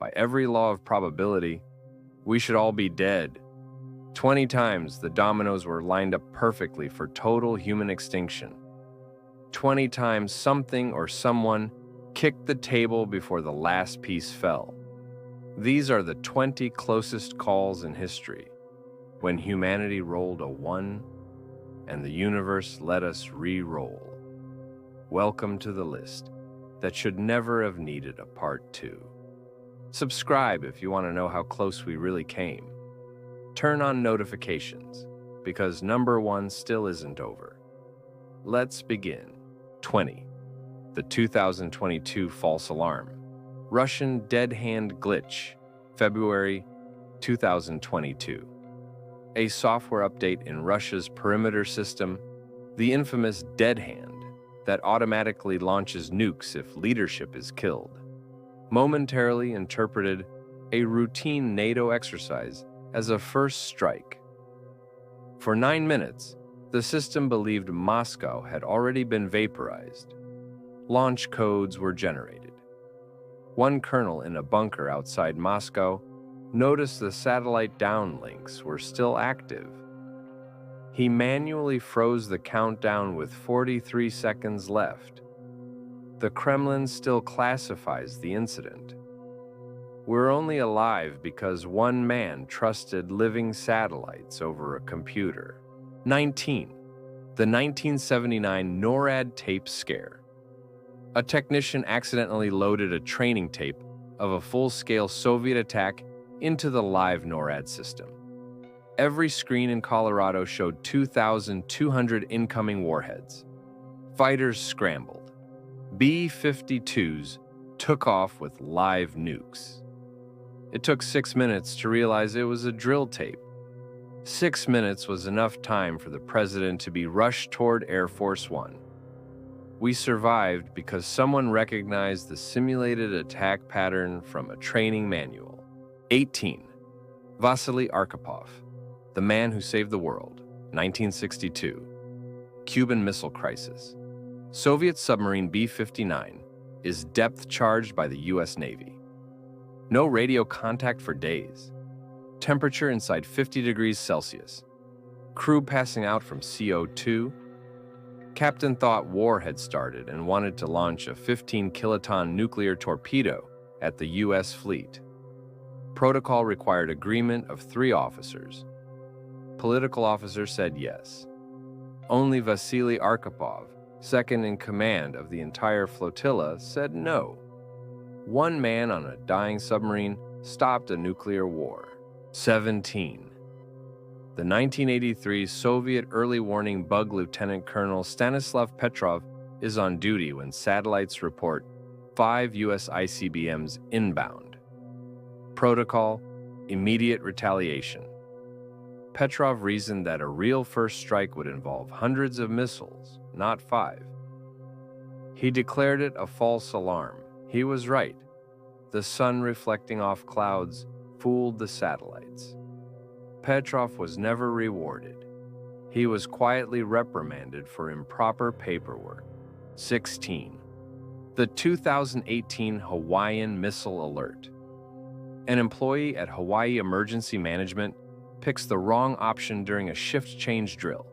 By every law of probability, we should all be dead. 20 times the dominoes were lined up perfectly for total human extinction. 20 times something or someone kicked the table before the last piece fell. These are the 20 closest calls in history, when humanity rolled a 1 and the universe let us re-roll. Welcome to the list that should never have needed a part 2. Subscribe if you want to know how close we really came. Turn on notifications, because number 1 still isn't over. Let's begin. 20. The 2022 false alarm. Russian dead hand glitch, February 2022. A software update in Russia's perimeter system, the infamous dead hand, that automatically launches nukes if leadership is killed, momentarily interpreted a routine NATO exercise as a first strike. For 9 minutes, the system believed Moscow had already been vaporized. Launch codes were generated. One colonel in a bunker outside Moscow noticed the satellite downlinks were still active. He manually froze the countdown with 43 seconds left. The Kremlin still classifies the incident. We're only alive because one man trusted living satellites over a computer. 19. The 1979 NORAD tape scare. A technician accidentally loaded a training tape of a full-scale Soviet attack into the live NORAD system. Every screen in Colorado showed 2,200 incoming warheads. Fighters scrambled. B-52s took off with live nukes. It took 6 minutes to realize it was a drill tape. 6 minutes was enough time for the president to be rushed toward Air Force One. We survived because someone recognized the simulated attack pattern from a training manual. 18. Vasily Arkhipov, the man who saved the world, 1962. Cuban Missile Crisis. Soviet submarine B-59 is depth-charged by the U.S. Navy. No radio contact for days. Temperature inside 50 degrees Celsius. Crew passing out from CO2. Captain thought war had started and wanted to launch a 15-kiloton nuclear torpedo at the U.S. fleet. Protocol required agreement of 3 officers. Political officer said yes. Only Vasily Arkhipov, second in command of the entire flotilla, said no. One man on a dying submarine stopped a nuclear war. 17. The 1983 Soviet early warning bug Lieutenant Colonel Stanislav Petrov is on duty when satellites report 5 U.S. ICBMs inbound. Protocol: immediate retaliation. Petrov reasoned that a real first strike would involve hundreds of missiles, not 5. He declared it a false alarm. He was right. The sun reflecting off clouds fooled the satellites. Petrov was never rewarded. He was quietly reprimanded for improper paperwork. 16. The 2018 Hawaiian Missile Alert. An employee at Hawaii Emergency Management picks the wrong option during a shift change drill.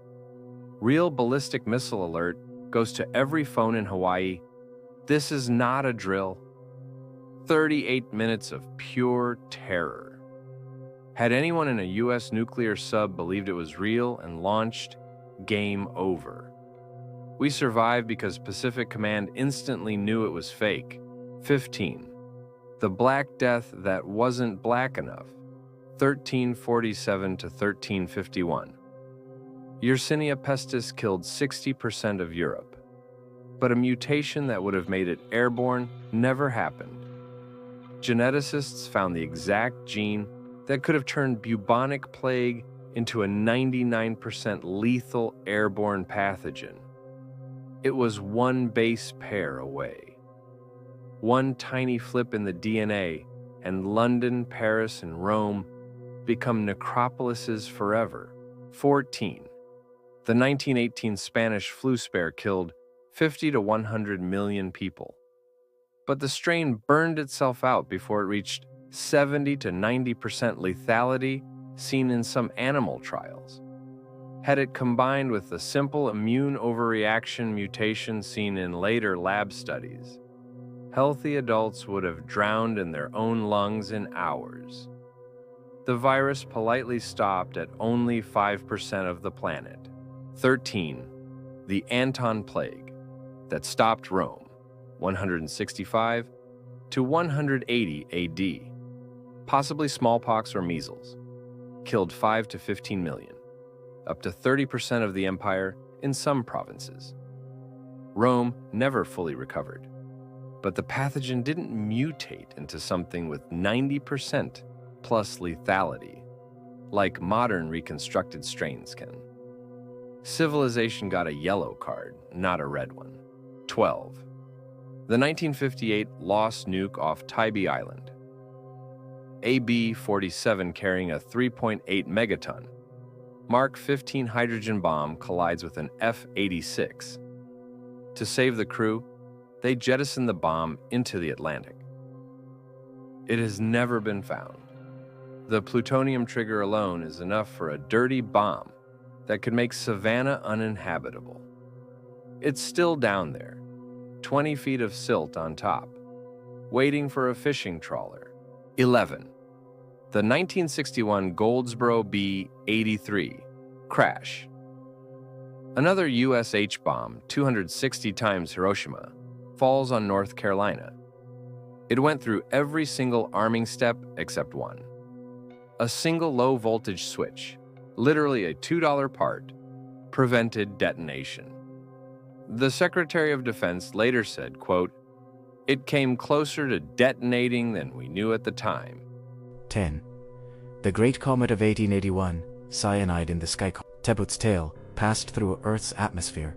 Real ballistic missile alert goes to every phone in Hawaii. This is not a drill. 38 minutes of pure terror. Had anyone in a U.S. nuclear sub believed it was real and launched, game over. We survived because Pacific Command instantly knew it was fake. 15. The Black Death that wasn't black enough. 1347 to 1351. Yersinia pestis killed 60% of Europe, but a mutation that would have made it airborne never happened. Geneticists found the exact gene that could have turned bubonic plague into a 99% lethal airborne pathogen. It was one base pair away. One tiny flip in the DNA, and London, Paris, and Rome become necropolises forever. 14. The 1918 Spanish flu spare killed 50 to 100 million people. But the strain burned itself out before it reached 70 to 90% lethality seen in some animal trials. Had it combined with the simple immune overreaction mutation seen in later lab studies, healthy adults would have drowned in their own lungs in hours. The virus politely stopped at only 5% of the planet. 13. The Anton Plague, that stopped Rome, 165 to 180 AD. Possibly smallpox or measles. Killed 5 to 15 million, up to 30% of the empire in some provinces. Rome never fully recovered, but the pathogen didn't mutate into something with 90% plus lethality, like modern reconstructed strains can. Civilization got a yellow card, not a red one. 12. The 1958 lost nuke off Tybee Island. AB-47 carrying a 3.8 megaton Mark 15 hydrogen bomb collides with an F-86. To save the crew, they jettison the bomb into the Atlantic. It has never been found. The plutonium trigger alone is enough for a dirty bomb that could make Savannah uninhabitable. It's still down there, 20 feet of silt on top, waiting for a fishing trawler. 11. The 1961 Goldsboro B-83 crash. Another U.S. H-bomb, 260 times Hiroshima, falls on North Carolina. It went through every single arming step except one. A single low-voltage switch, literally a $2 part, prevented detonation. The Secretary of Defense later said, quote, "It came closer to detonating than we knew at the time." 10. The Great Comet of 1881, cyanide in the sky. Tebut's tail passed through Earth's atmosphere.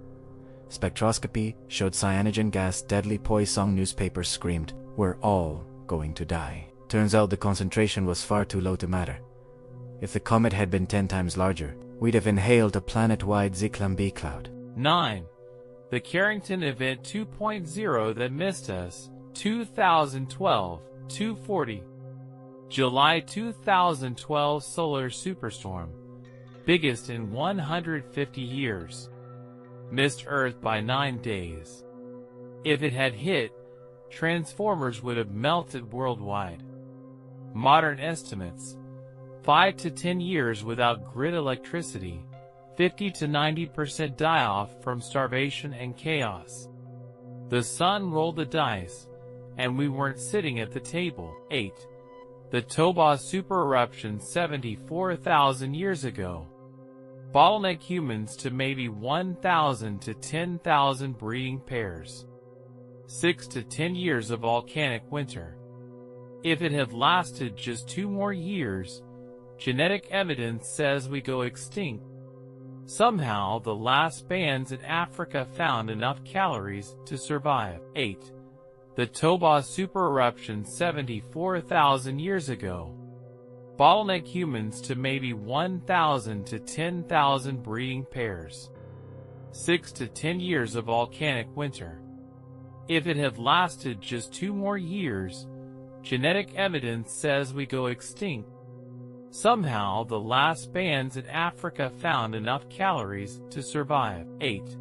Spectroscopy showed cyanogen gas deadly. Poisson newspapers screamed, "We're all going to die." Turns out the concentration was far too low to matter. If the comet had been 10 times larger, we'd have inhaled a planet-wide Zyklon B cloud. 9. The Carrington Event 2.0 that missed us, 2012, 240. July 2012 solar superstorm, biggest in 150 years. Missed Earth by 9 days. If it had hit, transformers would have melted worldwide. Modern estimates, 5 to 10 years without grid electricity, 50 to 90% die-off from starvation and chaos. The sun rolled the dice, and we weren't sitting at the table. 8. The Toba supereruption 74,000 years ago. Bottleneck humans to maybe 1,000 to 10,000 breeding pairs. 6 to 10 years of volcanic winter. If it had lasted just 2 more years, genetic evidence says we go extinct. Somehow the last bands in Africa found enough calories to survive. 8. The Toba supereruption 74,000 years ago. Bottleneck humans to maybe 1,000 to 10,000 breeding pairs. 6 to 10 years of volcanic winter. If it had lasted just 2 more years, genetic evidence says we go extinct. Somehow the last bands in Africa found enough calories to survive. 8.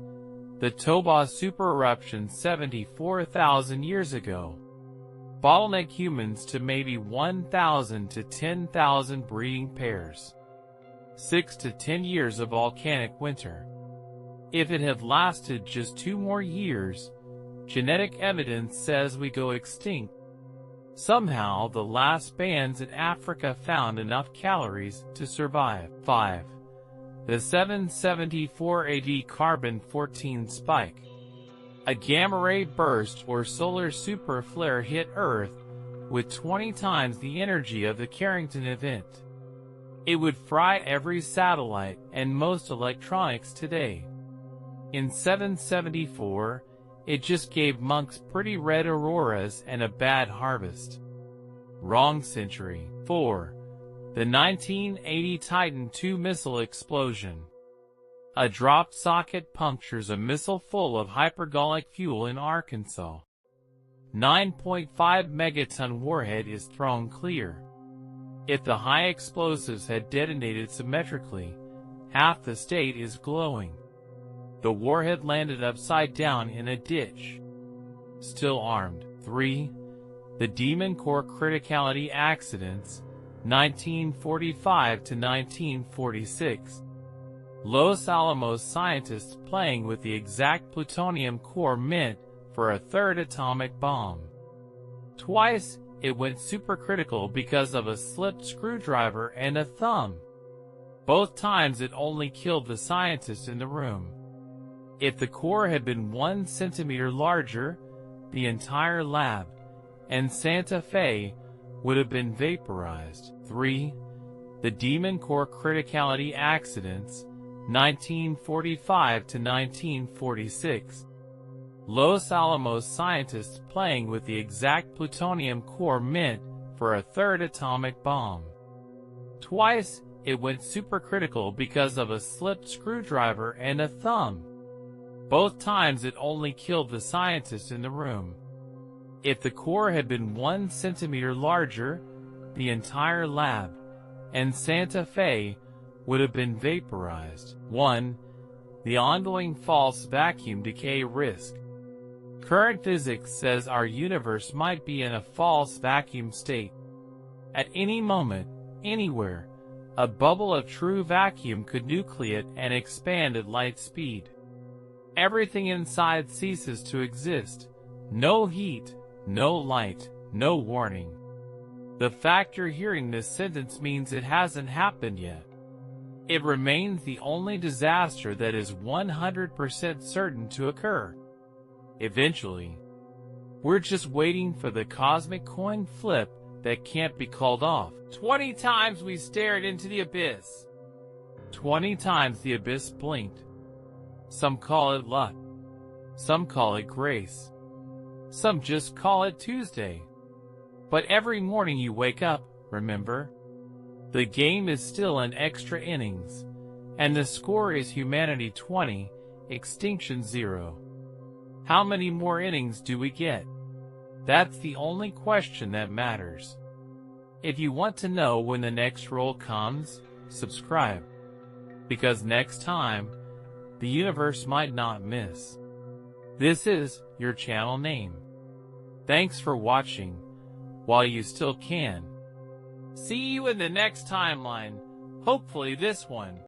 The Toba supereruption 74,000 years ago. Bottleneck humans to maybe 1,000 to 10,000 breeding pairs. 6 to 10 years of volcanic winter. If it had lasted just 2 more years, genetic evidence says we go extinct. Somehow the last bands in Africa found enough calories to survive. 5. The 774 AD carbon-14 spike. A gamma-ray burst or solar super flare hit Earth with 20 times the energy of the Carrington event. It would fry every satellite and most electronics today. In 774, it just gave monks pretty red auroras and a bad harvest. Wrong century. 4. The 1980 Titan II missile explosion. A dropped socket punctures a missile full of hypergolic fuel in Arkansas. 9.5 megaton warhead is thrown clear. If the high explosives had detonated symmetrically, half the state is glowing. The warhead landed upside down in a ditch. Still armed. 3. The Demon Core Criticality Accidents, 1945 to 1946. Los Alamos scientists playing with the exact plutonium core meant for a third atomic bomb. Twice, it went supercritical because of a slipped screwdriver and a thumb. Both times it only killed the scientist in the room. If the core had been 1 centimeter larger, the entire lab and Santa Fe would have been vaporized. 3. The Demon Core Criticality Accidents, 1945 to 1946. Los Alamos scientists playing with the exact plutonium core meant for a third atomic bomb. Twice, it went supercritical because of a slipped screwdriver and a thumb. Both times it only killed the scientist in the room. If the core had been 1 centimeter larger, the entire lab and Santa Fe would have been vaporized. 1. The ongoing false vacuum decay risk. Current physics says our universe might be in a false vacuum state. At any moment, anywhere, a bubble of true vacuum could nucleate and expand at light speed. Everything inside ceases to exist. No heat, no light, no warning. The fact you're hearing this sentence means it hasn't happened yet. It remains the only disaster that is 100% certain to occur. Eventually. We're just waiting for the cosmic coin flip that can't be called off. 20 times we stared into the abyss. 20 times the abyss blinked. Some call it luck. Some call it grace. Some just call it Tuesday. But every morning you wake up, remember? The game is still in extra innings, and the score is humanity 20, Extinction 0. How many more innings do we get? That's the only question that matters. If you want to know when the next roll comes, subscribe. Because next time, the universe might not miss. This is your channel name. Thanks for watching, while you still can. See you in the next timeline, hopefully this one.